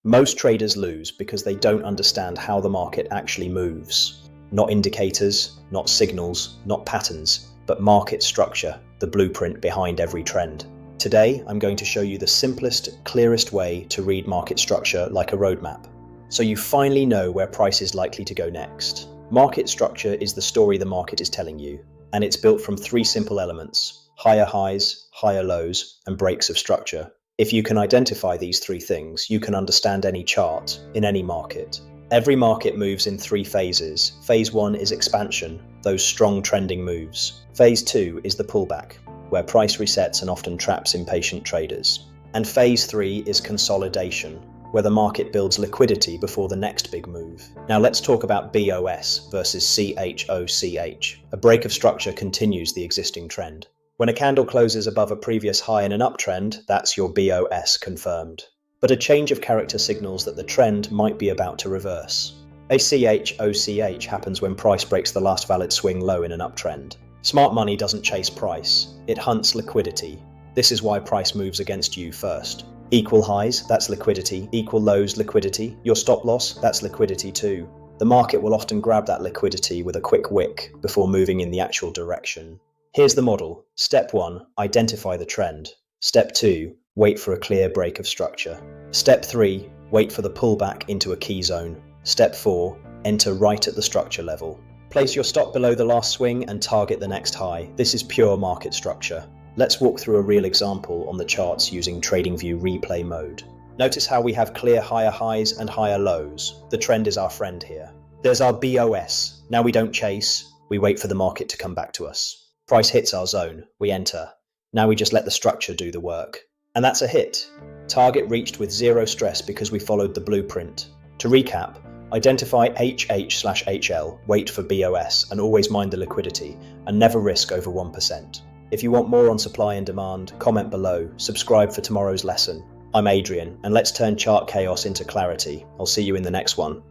Most traders lose because they don't understand how the market actually moves. Not indicators, not signals, not patterns, but market structure, the blueprint behind every trend. Today, I'm going to show you the simplest, clearest way to read market structure like a roadmap, so you finally know where price is likely to go next. Market structure is the story the market is telling you, and it's built from three simple elements: higher highs, higher lows, and breaks of structure. If you can identify these three things, you can understand any chart in any market. Every market moves in three phases. Phase 1 is expansion, those strong trending moves. Phase 2 is the pullback, where price resets and often traps impatient traders. And Phase 3 is consolidation, where the market builds liquidity before the next big move. Now let's talk about BOS versus CHOCH. A break of structure continues the existing trend. When a candle closes above a previous high in an uptrend, that's your BOS confirmed. But a change of character signals that the trend might be about to reverse. A CHOCH happens when price breaks the last valid swing low in an uptrend. Smart money doesn't chase price, it hunts liquidity. This is why price moves against you first. Equal highs, that's liquidity. Equal lows, liquidity. Your stop loss, that's liquidity too. The market will often grab that liquidity with a quick wick before moving in the actual direction. Here's the model. Step 1, identify the trend. Step 2, wait for a clear break of structure. Step 3, wait for the pullback into a key zone. Step 4, enter right at the structure level. Place your stop below the last swing and target the next high. This is pure market structure. Let's walk through a real example on the charts using TradingView replay mode. Notice how we have clear higher highs and higher lows. The trend is our friend here. There's our BOS. Now we don't chase, we wait for the market to come back to us. Price hits our zone, we enter. Now we just let the structure do the work. And that's a hit. Target reached with zero stress because we followed the blueprint. To recap, identify HH/HL, wait for BOS, and always mind the liquidity, and never risk over 1%. If you want more on supply and demand, comment below, subscribe for tomorrow's lesson. I'm Adrian, and let's turn chart chaos into clarity. I'll see you in the next one.